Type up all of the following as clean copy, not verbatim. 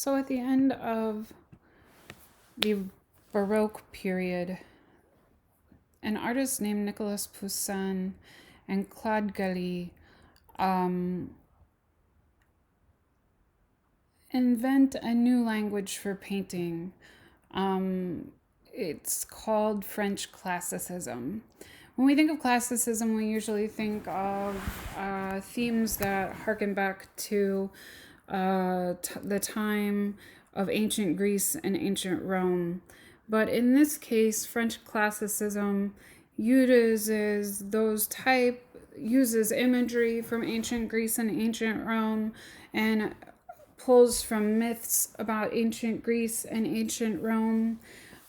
So at the end of the Baroque period, an artist named Nicolas Poussin and Claude Galli invent a new language for painting. It's called French Classicism. When we think of classicism, we usually think of themes that harken back to the time of ancient Greece and ancient Rome. But in this case, French classicism uses imagery from ancient Greece and ancient Rome and pulls from myths about ancient Greece and ancient Rome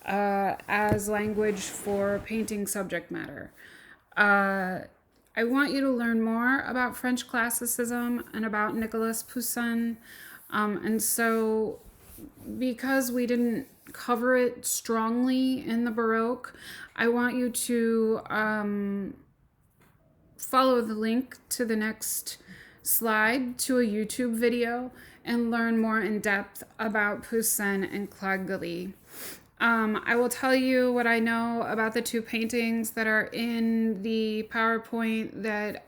as language for painting subject matter. I want you to learn more about French classicism and about Nicolas Poussin. And so, because we didn't cover it strongly in the Baroque, I want you to follow the link to the next slide to a YouTube video and learn more in depth about Poussin and Claude Galli. I will tell you what I know about the two paintings that are in the PowerPoint that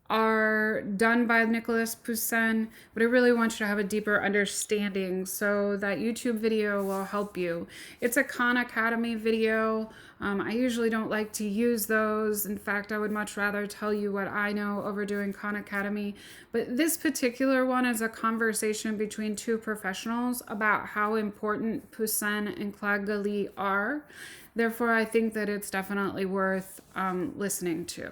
are done by Nicolas Poussin, but I really want you to have a deeper understanding, so that YouTube video will help you. It's a Khan Academy video. I usually don't like to use those. In fact, I would much rather tell you what I know over doing Khan Academy. But this particular one is a conversation between two professionals about how important Poussin and Claude Galli are. Therefore, I think that it's definitely worth listening to.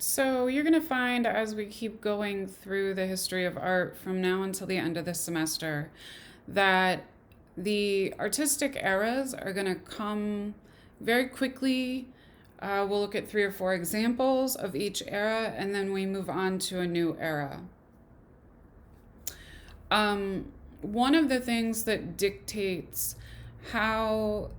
So you're going to find, as we keep going through the history of art from now until the end of the semester, that the artistic eras are going to come very quickly. We'll look at 3 or 4 examples of each era, and then we move on to a new era. One of the things that dictates how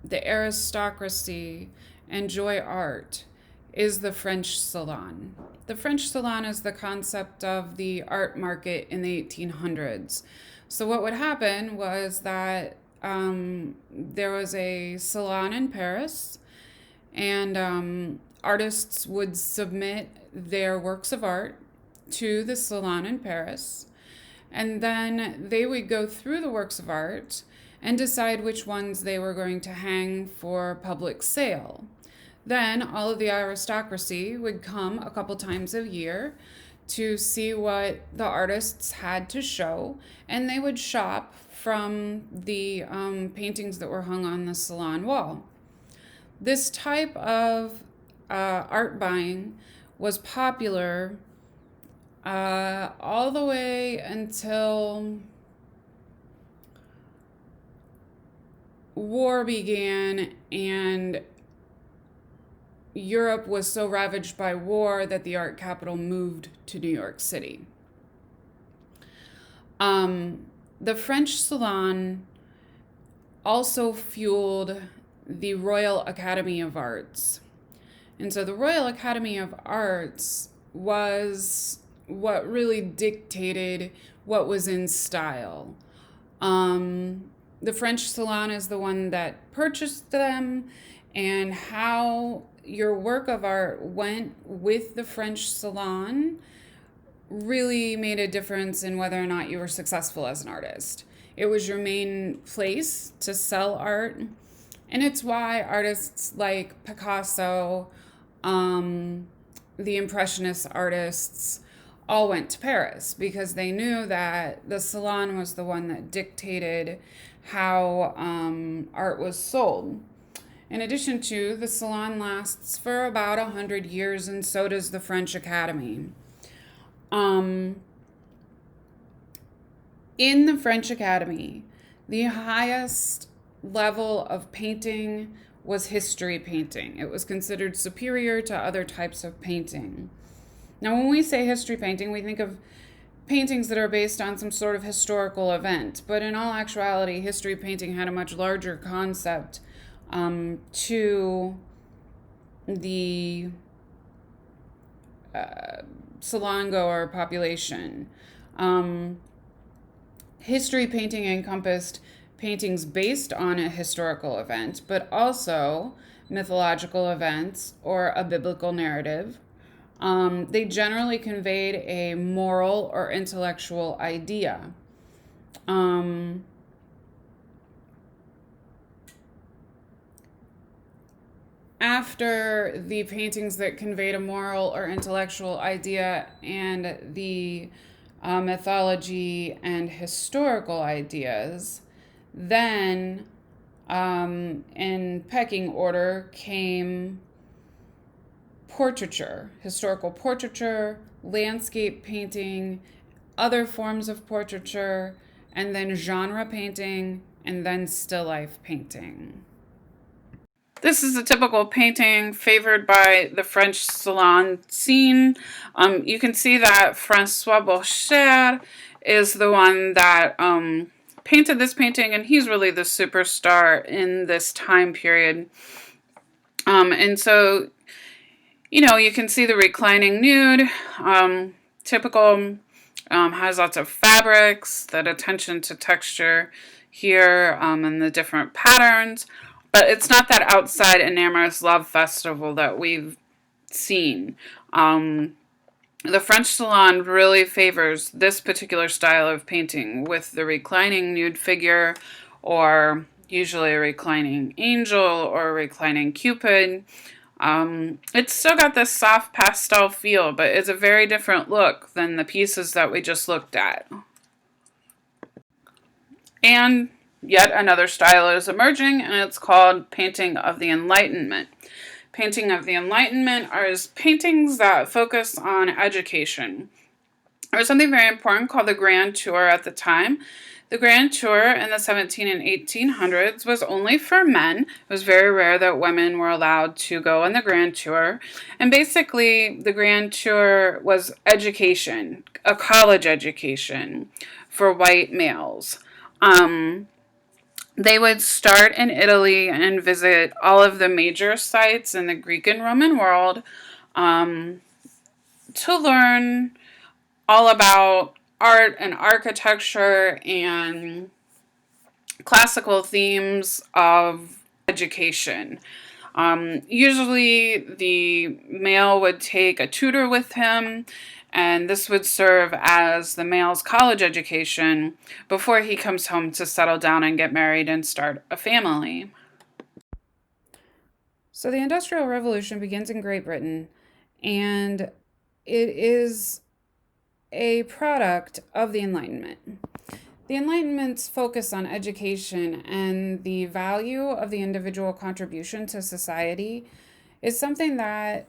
the aristocracy enjoy art is the French salon. The French salon is the concept of the art market in the 1800s. So what would happen was that there was a salon in Paris, and artists would submit their works of art to the salon in Paris, and then they would go through the works of art and decide which ones they were going to hang for public sale. Then all of the aristocracy would come a couple times a year to see what the artists had to show, and they would shop from the paintings that were hung on the salon wall. This type of art buying was popular all the way until war began and Europe was so ravaged by war that the art capital moved to New York City. The French salon also fueled the Royal Academy of Arts. And so the Royal Academy of Arts was what really dictated what was in style. The French salon is the one that purchased them, and how your work of art went with the French salon really made a difference in whether or not you were successful as an artist. It was your main place to sell art, and it's why artists like Picasso, the Impressionist artists, all went to Paris, because they knew that the salon was the one that dictated how art was sold. In addition to, the salon lasts for about 100 years, and so does the French Academy. In the French Academy, the highest level of painting was history painting. It was considered superior to other types of painting. Now, when we say history painting, we think of paintings that are based on some sort of historical event, but in all actuality, history painting had a much larger concept to the salon goer population. Um, History painting encompassed paintings based on a historical event, but also mythological events or a biblical narrative. They generally conveyed a moral or intellectual idea. Um, After the paintings that conveyed a moral or intellectual idea and the mythology and historical ideas, then in pecking order came portraiture, historical portraiture, landscape painting, other forms of portraiture, and then genre painting, and then still life painting. This is a typical painting favored by the French salon scene. You can see that Francois Boucher is the one that painted this painting, and he's really the superstar in this time period. And so, you can see the reclining nude, typical, has lots of fabrics, that attention to texture here, and the different patterns. But it's not that outside and amorous love festival that we've seen. The French salon really favors this particular style of painting with the reclining nude figure, or usually a reclining angel or a reclining Cupid. It's still got this soft pastel feel, but it's a very different look than the pieces that we just looked at. And yet another style is emerging, and it's called painting of the Enlightenment. Painting of the Enlightenment is paintings that focus on education. There was something very important called the Grand Tour at the time. The Grand Tour in the 17 and 1800s was only for men. It was very rare that women were allowed to go on the Grand Tour. And basically, the Grand Tour was education, a college education for white males. They would start in Italy and visit all of the major sites in the Greek and Roman world to learn all about art and architecture and classical themes of education. Usually the male would take a tutor with him, and this would serve as the male's college education before he comes home to settle down and get married and start a family. So the Industrial Revolution begins in Great Britain, and it is a product of the Enlightenment. The Enlightenment's focus on education and the value of the individual contribution to society is something that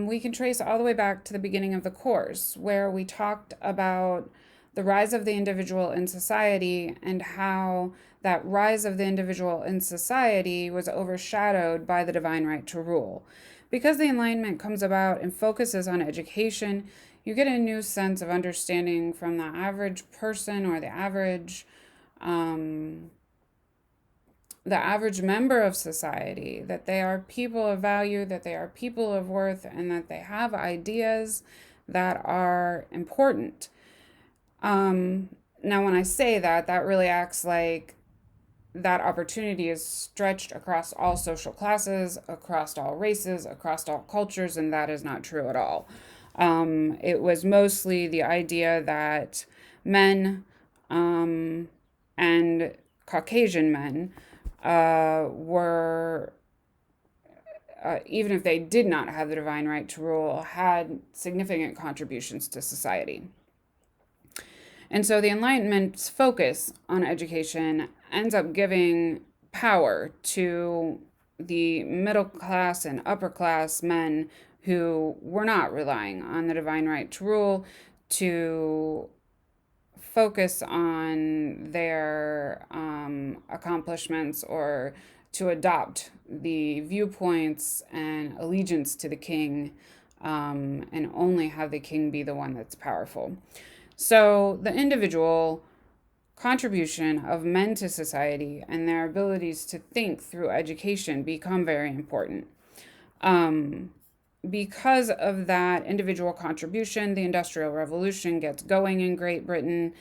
we can trace all the way back to the beginning of the course, where we talked about the rise of the individual in society and how that rise of the individual in society was overshadowed by the divine right to rule. Because the Enlightenment comes about and focuses on education, you get a new sense of understanding from the average person or the average member of society, that they are people of value, that they are people of worth, and that they have ideas that are important. Now, when I say that, that really acts like that opportunity is stretched across all social classes, across all races, across all cultures, and that is not true at all. It was mostly the idea that men and Caucasian men were, even if they did not have the divine right to rule, had significant contributions to society. And so the Enlightenment's focus on education ends up giving power to the middle class and upper class men who were not relying on the divine right to rule to focus on their accomplishments or to adopt the viewpoints and allegiance to the king and only have the king be the one that's powerful. So the individual contribution of men to society and their abilities to think through education become very important. Because of that individual contribution, the Industrial Revolution gets going in Great Britain,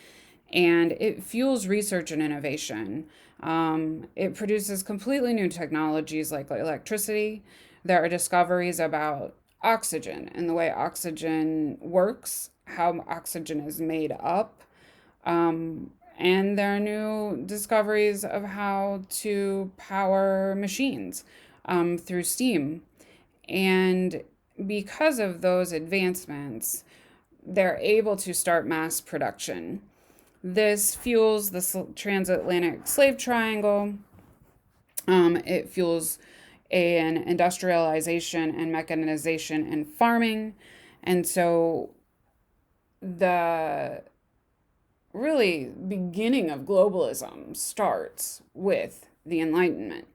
and it fuels research and innovation. It produces completely new technologies like electricity. There are discoveries about oxygen and the way oxygen works, how oxygen is made up. And there are new discoveries of how to power machines through steam. And because of those advancements, they're able to start mass production. This fuels the transatlantic slave triangle. It fuels an industrialization and mechanization in farming. And so the really beginning of globalism starts with the Enlightenment.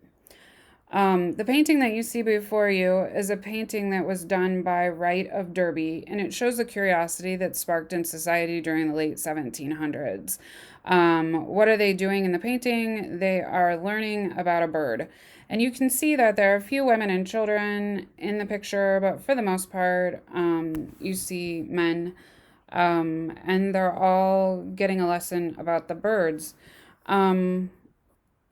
The painting that you see before you is a painting that was done by Wright of Derby, and it shows the curiosity that sparked in society during the late 1700s. What are they doing in the painting? They are learning about a bird. And you can see that there are a few women and children in the picture, but for the most part, you see men, and they're all getting a lesson about the birds.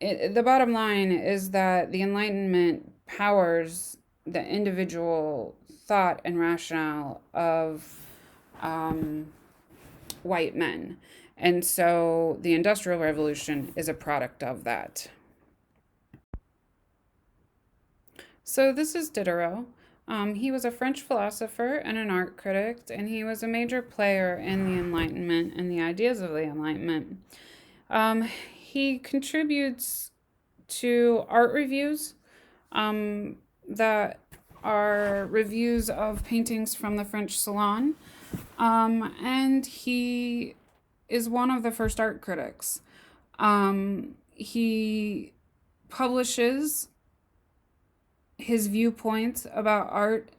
The bottom line is that the Enlightenment powers the individual thought and rationale of white men. And so the Industrial Revolution is a product of that. So this is Diderot. He was a French philosopher and an art critic, and he was a major player in the Enlightenment and the ideas of the Enlightenment. He contributes to art reviews that are reviews of paintings from the French Salon, and he is one of the first art critics. He publishes his viewpoints about art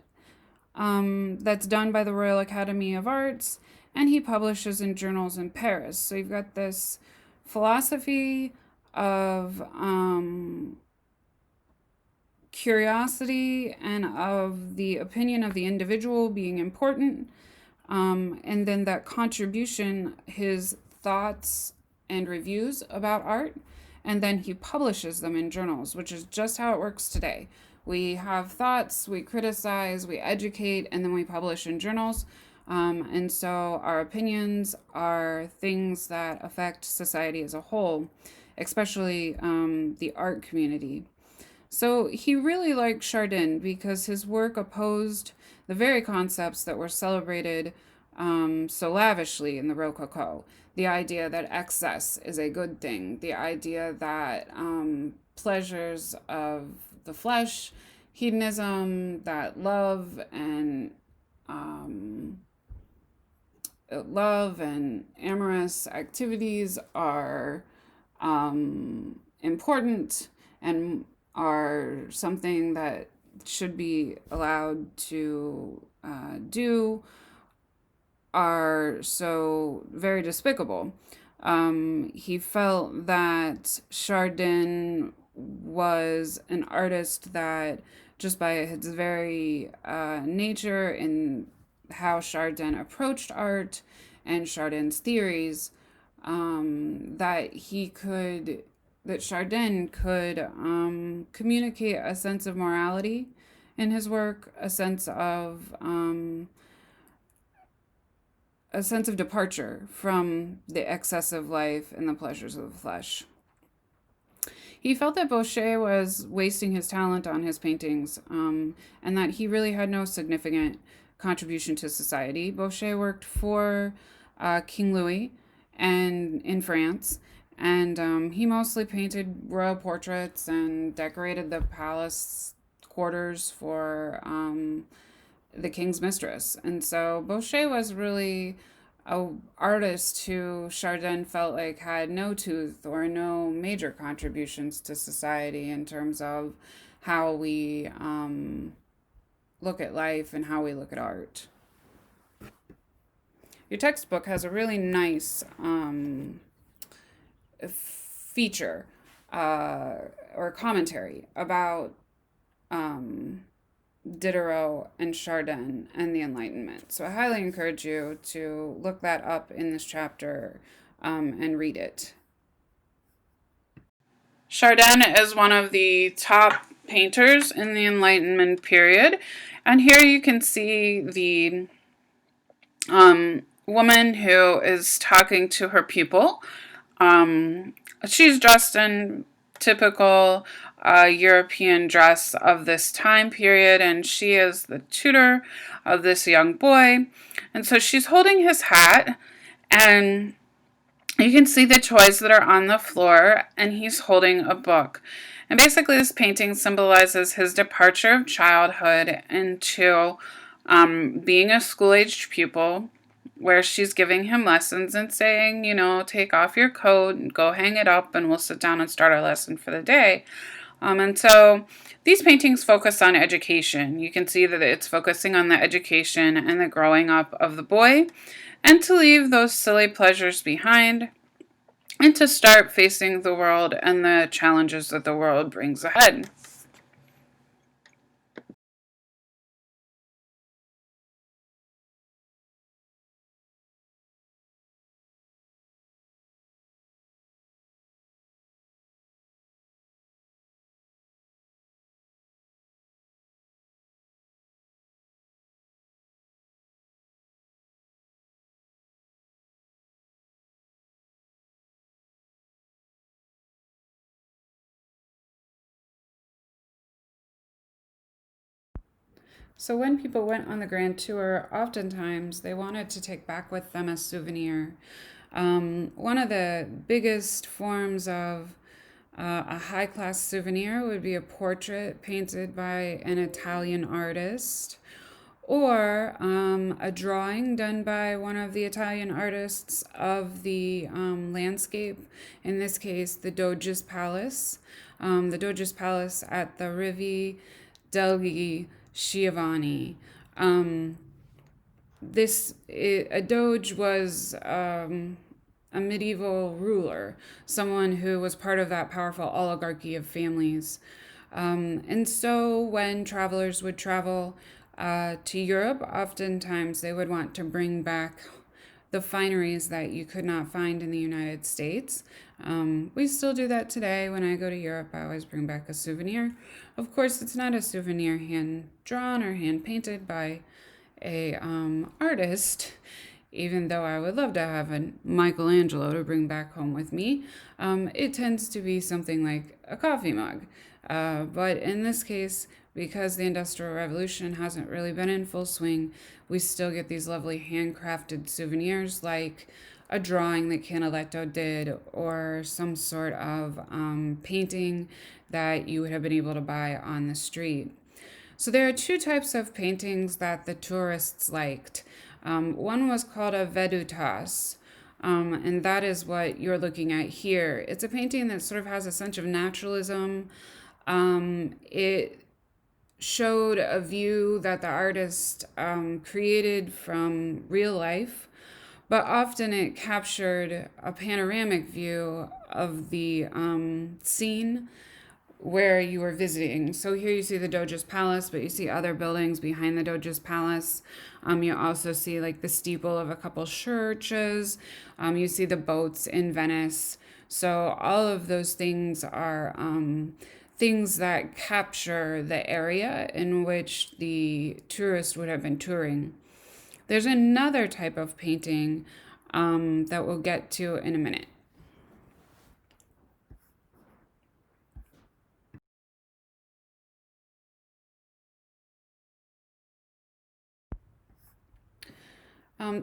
that's done by the Royal Academy of Arts, and he publishes in journals in Paris. So you've got this philosophy of curiosity and of the opinion of the individual being important, and then that contribution, his thoughts and reviews about art, and then he publishes them in journals, which is just how it works today. We have thoughts, we criticize, we educate, and then we publish in journals. And so our opinions are things that affect society as a whole, especially the art community. So he really liked Chardin because his work opposed the very concepts that were celebrated so lavishly in the Rococo. The idea that excess is a good thing, the idea that pleasures of the flesh, hedonism, that love and amorous activities are important and are something that should be allowed to do, are so very despicable. He felt that Chardin was an artist that, just by his very nature and how Chardin approached art and Chardin's theories, that Chardin could communicate a sense of morality in his work, a sense of departure from the excessive life and the pleasures of the flesh. He felt that Boucher was wasting his talent on his paintings, and that he really had no significant contribution to society. Boucher worked for King Louis and in France, and he mostly painted royal portraits and decorated the palace quarters for the king's mistress. And so Boucher was really an artist who Chardin felt like had no tooth or no major contributions to society in terms of how we look at life and how we look at art. Your textbook has a really nice feature or commentary about Diderot and Chardin and the Enlightenment. So I highly encourage you to look that up in this chapter and read it. Chardin is one of the top painters in the Enlightenment period. And here you can see the woman who is talking to her pupil. She's dressed in typical European dress of this time period, and she is the tutor of this young boy. And so she's holding his hat, and you can see the toys that are on the floor, and he's holding a book. And basically this painting symbolizes his departure of childhood into being a school-aged pupil, where she's giving him lessons and saying, you know, take off your coat and go hang it up and we'll sit down and start our lesson for the day. And so these paintings focus on education. You can see that it's focusing on the education and the growing up of the boy, and to leave those silly pleasures behind and to start facing the world and the challenges that the world brings ahead. So when people went on the grand tour, oftentimes they wanted to take back with them a souvenir. One of the biggest forms of a high-class souvenir would be a portrait painted by an Italian artist, or a drawing done by one of the Italian artists of the landscape, in this case, the Doge's Palace. The Doge's Palace at the Rivi degli Schiavoni. A doge was a medieval ruler, someone who was part of that powerful oligarchy of families. And so when travelers would travel to Europe, oftentimes they would want to bring back the fineries that you could not find in the United States. We still do that today. When I go to Europe, I always bring back a souvenir. Of course, it's not a souvenir hand drawn or hand painted by a artist, even though I would love to have a Michelangelo to bring back home with me. It tends to be something like a coffee mug. But in this case, because the Industrial Revolution hasn't really been in full swing, we still get these lovely handcrafted souvenirs like a drawing that Canaletto did, or some sort of painting that you would have been able to buy on the street. So there are two types of paintings that the tourists liked. One was called a vedutas, and that is what you're looking at here. It's a painting that sort of has a sense of naturalism. It showed a view that the artist created from real life, but often it captured a panoramic view of the scene where you were visiting. So here you see the Doge's Palace, but you see other buildings behind the Doge's Palace. You also see like the steeple of a couple churches. You see the boats in Venice. So all of those things are things that capture the area in which the tourist would have been touring. There's another type of painting that we'll get to in a minute.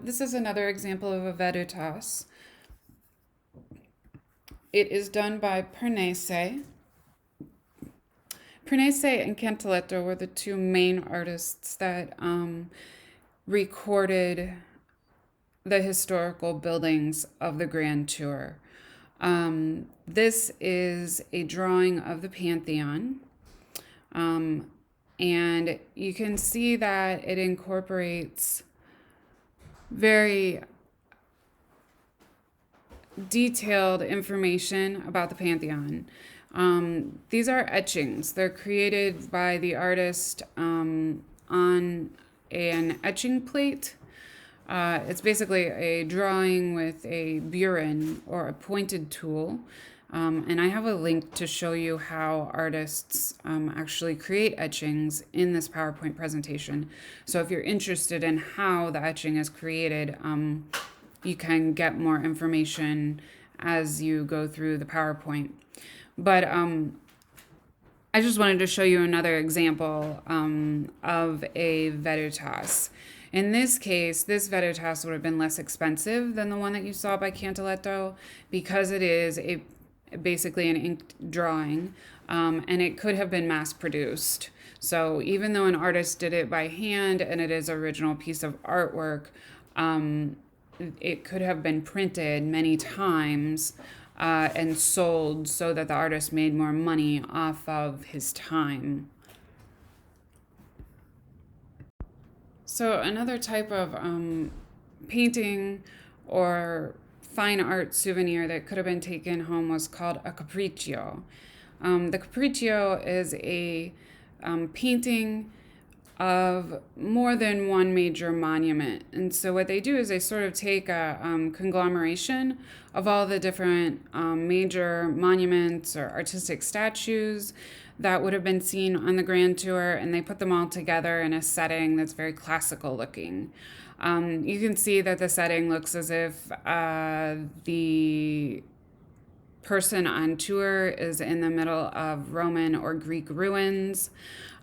This is another example of a vedutas. It is done by Pernese. Pernese and Cantaletto were the two main artists that recorded the historical buildings of the Grand Tour. This is a drawing of the Pantheon, And you can see that it incorporates very detailed information about the Pantheon. These are etchings. They're created by the artist on an etching plate. It's basically a drawing with a burin or a pointed tool. And I have a link to show you how artists actually create etchings in this PowerPoint presentation. So if you're interested in how the etching is created, you can get more information as you go through the PowerPoint. But I just wanted to show you another example of a veritas. In this case, this veritas would have been less expensive than the one that you saw by Cantaletto because it is basically an inked drawing, and it could have been mass produced. So even though an artist did it by hand and it is an original piece of artwork, it could have been printed many times and sold so that the artist made more money off of his time. So another type of painting or fine art souvenir that could have been taken home was called a capriccio. The capriccio is a painting of more than one major monument. And so what they do is they sort of take a conglomeration of all the different major monuments or artistic statues that would have been seen on the Grand Tour, and they put them all together in a setting that's very classical looking. You can see that the setting looks as if the person on tour is in the middle of Roman or Greek ruins,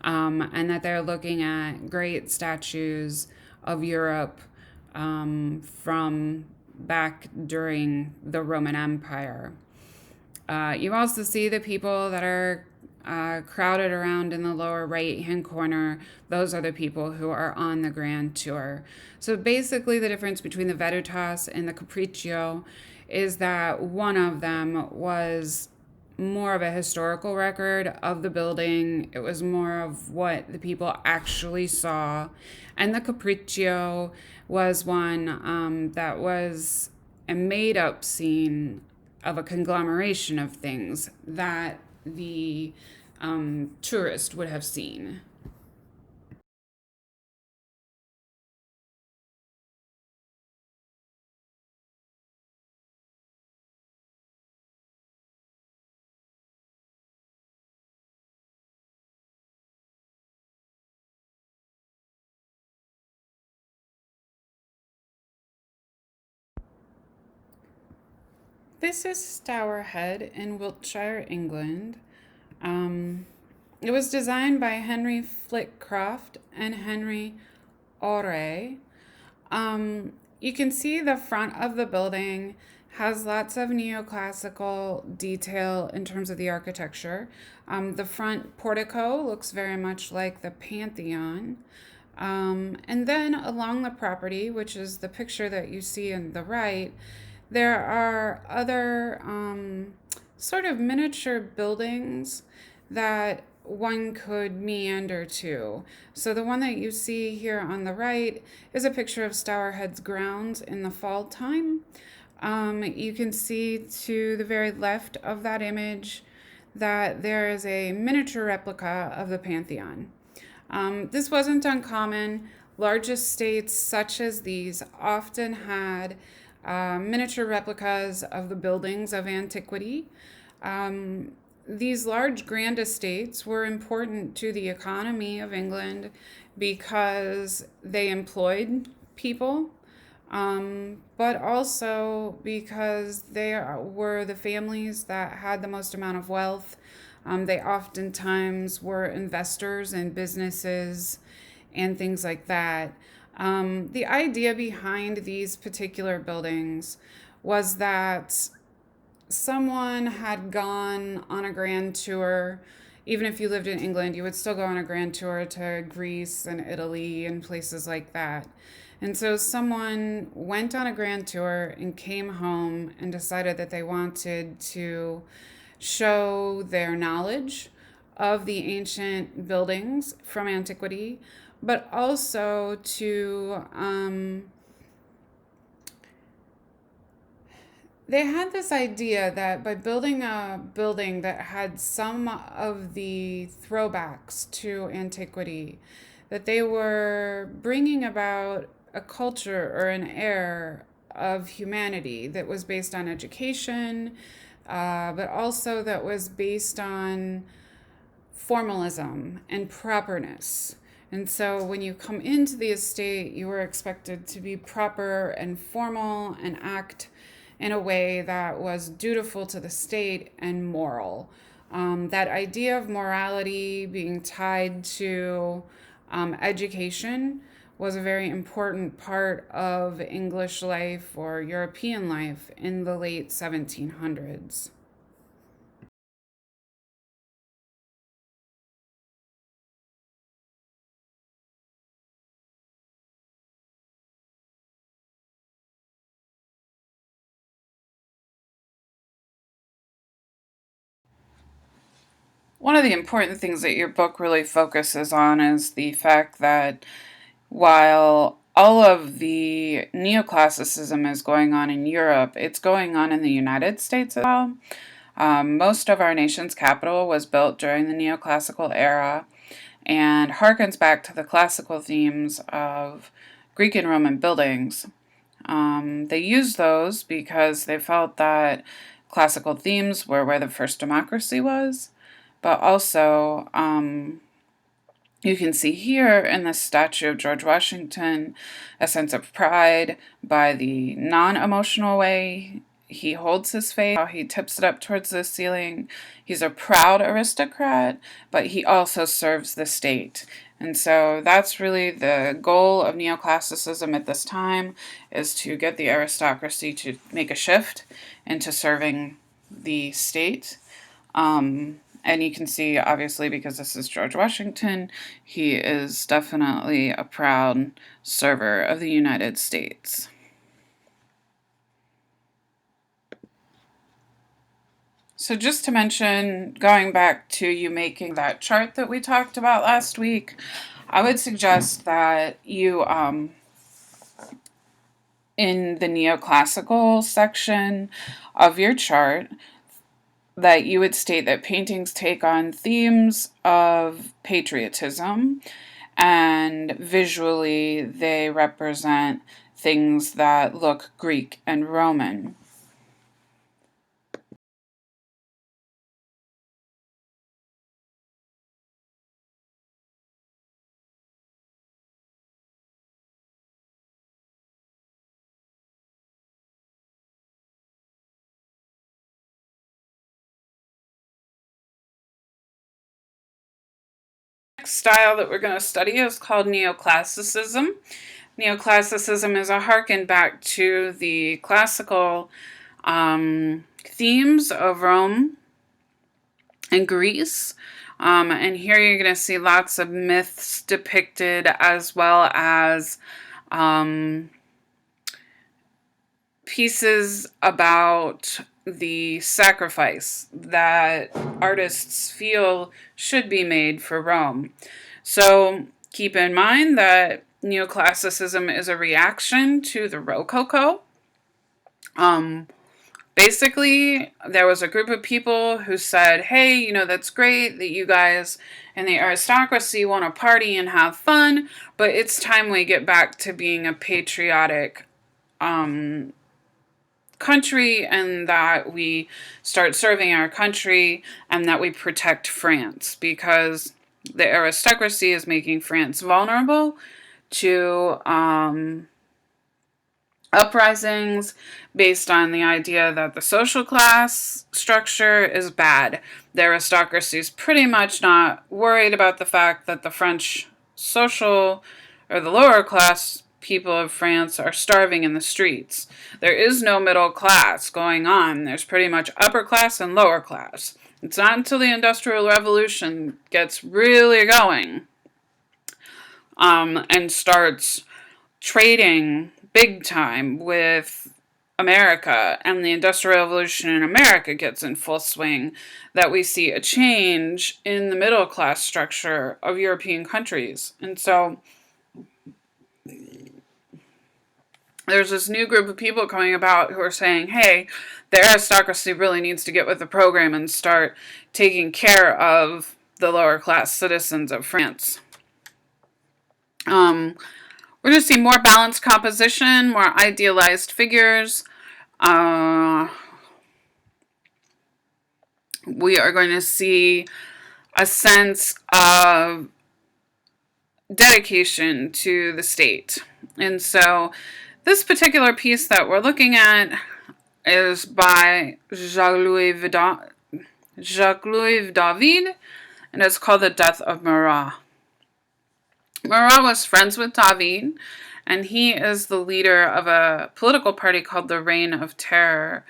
and that they're looking at great statues of Europe from back during the Roman Empire. You also see the people that are crowded around in the lower right-hand corner. Those are the people who are on the Grand Tour. So basically the difference between the Veritas and the Capriccio is that one of them was more of a historical record of the building. It was more of what the people actually saw. And the Capriccio was one that was a made-up scene of a conglomeration of things that the tourist would have seen. This is Stourhead in Wiltshire, England. It was designed by Henry Flitcroft and Henry Ore. You can see the front of the building has lots of neoclassical detail in terms of the architecture. The front portico looks very much like the Pantheon. And then along the property, which is the picture that you see in the right, there are other sort of miniature buildings that one could meander to. So the one that you see here on the right is a picture of Stourhead's grounds in the fall time. You can see to the very left of that image that there is a miniature replica of the Pantheon. This wasn't uncommon. Large estates such as these often had miniature replicas of the buildings of antiquity. These large grand estates were important to the economy of England because they employed people, but also because they were the families that had the most amount of wealth. They oftentimes were investors in businesses and things like that. The idea behind these particular buildings was that someone had gone on a grand tour. Even if you lived in England, you would still go on a grand tour to Greece and Italy and places like that. And so someone went on a grand tour and came home and decided that they wanted to show their knowledge of the ancient buildings from antiquity, but also to they had this idea that by building a building that had some of the throwbacks to antiquity, that they were bringing about a culture or an air of humanity that was based on education, but also that was based on formalism and properness. And so when you come into the estate, you were expected to be proper and formal and act in a way that was dutiful to the state and moral. That idea of morality being tied to education was a very important part of English life or European life in the late 1700s. One of the important things that your book really focuses on is the fact that while all of the neoclassicism is going on in Europe, it's going on in the United States as well. Most of our nation's capital was built during the neoclassical era and harkens back to the classical themes of Greek and Roman buildings. They used those because they felt that classical themes were where the first democracy was, but also you can see here in the statue of George Washington a sense of pride by the non-emotional way he holds his face, how he tips it up towards the ceiling. He's a proud aristocrat, but he also serves the state. And so that's really the goal of neoclassicism at this time, is to get the aristocracy to make a shift into serving the state. And you can see, obviously, because this is George Washington, he is definitely a proud server of the United States. So just to mention, going back to you making that chart that we talked about last week, I would suggest that you, in the neoclassical section of your chart, that you would state that paintings take on themes of patriotism, and visually they represent things that look Greek and Roman. Next style that we're going to study is called NeoClassicism. Neoclassicism is a harken back to the classical themes of Rome and Greece. And here you're going to see lots of myths depicted, as well as pieces about the sacrifice that artists feel should be made for Rome. So keep in mind that neoclassicism is a reaction to the Rococo. Basically, there was a group of people who said, hey, you know, that's great that you guys and the aristocracy want to party and have fun, but it's time we get back to being a patriotic country, and that we start serving our country, and that we protect France, because the aristocracy is making France vulnerable to uprisings based on the idea that the social class structure is bad. The aristocracy is pretty much not worried about the fact that the French social or the lower class people of France are starving in the streets. There is no middle class going on. There's pretty much upper class and lower class. It's not until the Industrial Revolution gets really going and starts trading big time with America and the Industrial Revolution in America gets in full swing, that we see a change in the middle class structure of European countries. And so there's this new group of people coming about who are saying, hey, the aristocracy really needs to get with the program and start taking care of the lower class citizens of France. We're going to see more balanced composition, more idealized figures. We are going to see a sense of dedication to the state. And so this particular piece that we're looking at is by Jacques-Louis David, and it's called The Death of Marat. Marat was friends with David, and he is the leader of a political party called the Reign of Terror.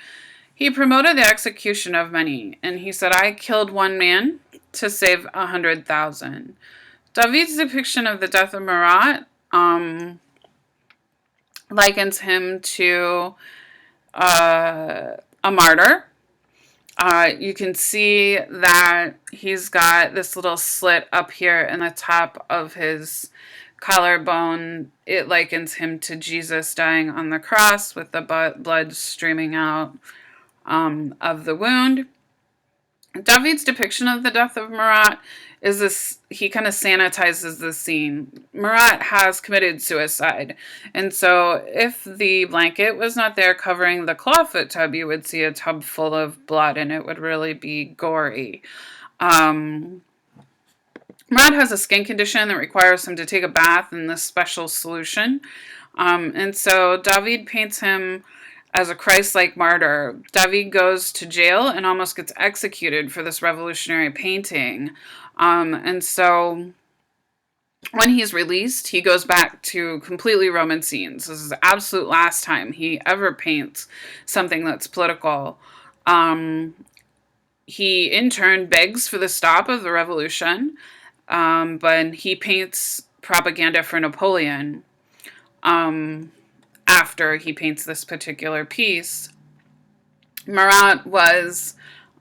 He promoted the execution of many, and he said, I killed one man to save 100,000. David's depiction of the death of Marat likens him to a martyr. You can see that he's got this little slit up here in the top of his collarbone. It likens him to Jesus dying on the cross with the blood streaming out of the wound. David's depiction of the death of Marat is this, he kind of sanitizes the scene. Marat has committed suicide. And so if the blanket was not there covering the clawfoot tub, you would see a tub full of blood, and it would really be gory. Marat has a skin condition that requires him to take a bath in this special solution. And so David paints him as a Christ-like martyr. David goes to jail and almost gets executed for this revolutionary painting. And so when he's released, he goes back to completely Roman scenes. This is the absolute last time he ever paints something that's political. He in turn begs for the stop of the revolution, but he paints propaganda for Napoleon after he paints this particular piece. Marat was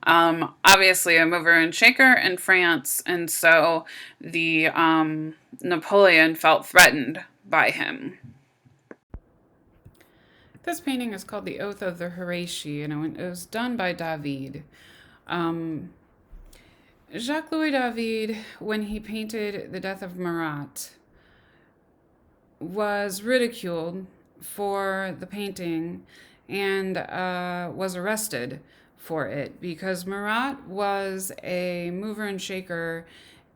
obviously a mover and shaker in France, and so the Napoleon felt threatened by him. This painting is called The Oath of the Horatii, and it was done by David. Jacques-Louis David, when he painted the death of Marat, was ridiculed for the painting and was arrested for it because Marat was a mover and shaker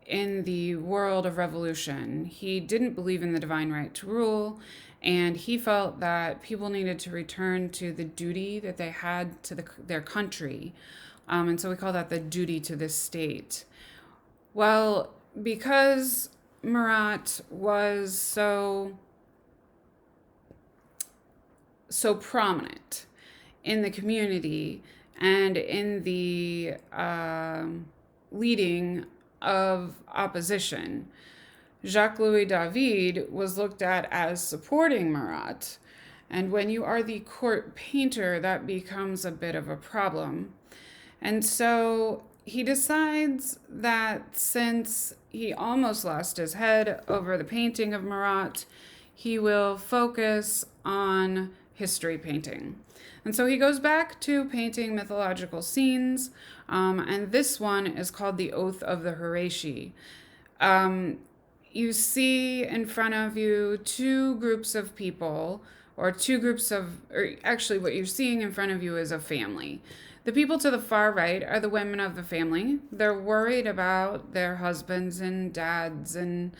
in the world of revolution. He didn't believe in the divine right to rule, and he felt that people needed to return to the duty that they had to their country. And so we call that the duty to the state. Well, because Marat was so prominent in the community and in the leading of opposition, Jacques-Louis David was looked at as supporting Marat. And when you are the court painter, that becomes a bit of a problem. And so he decides that since he almost lost his head over the painting of Marat, he will focus on history painting. And so he goes back to painting mythological scenes, and this one is called The Oath of the Horatii. You see in front of you two groups of people, or actually what you're seeing in front of you is a family. The people to the far right are the women of the family. They're worried about their husbands and dads and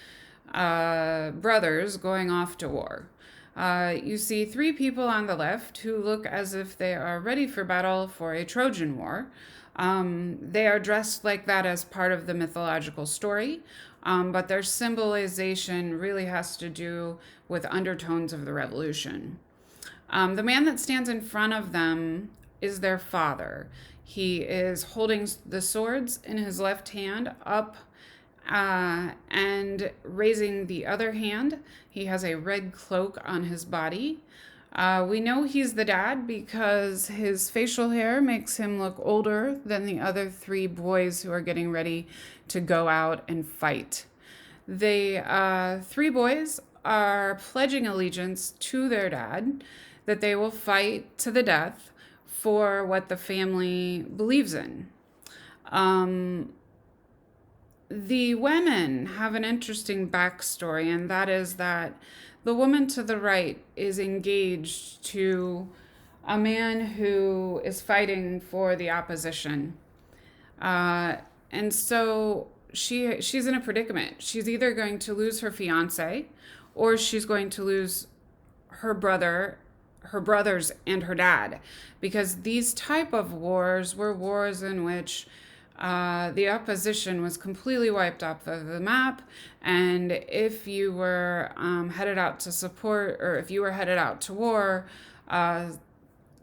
brothers going off to war. You see three people on the left who look as if they are ready for battle for a Trojan War. They are dressed like that as part of the mythological story, but their symbolization really has to do with undertones of the revolution. The man that stands in front of them is their father. He is holding the swords in his left hand up and raising the other hand. He has a red cloak on his body. We know he's the dad because his facial hair makes him look older than the other three boys who are getting ready to go out and fight. The three boys are pledging allegiance to their dad, that they will fight to the death for what the family believes in. The women have an interesting backstory, and that is that the woman to the right is engaged to a man who is fighting for the opposition. And so she's in a predicament. She's either going to lose her fiance, or she's going to lose her brothers and her dad, because these type of wars were wars in which the opposition was completely wiped off of the map, and if you were headed out to support, or if you were headed out to war,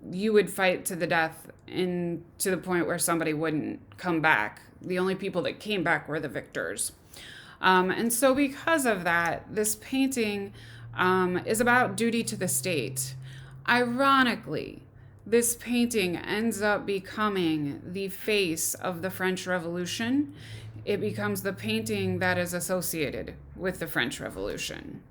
you would fight to the death, and to the point where somebody wouldn't come back. The only people that came back were the victors. And so because of that, this painting is about duty to the state. Ironically, this painting ends up becoming the face of the French Revolution. It becomes the painting that is associated with the French Revolution.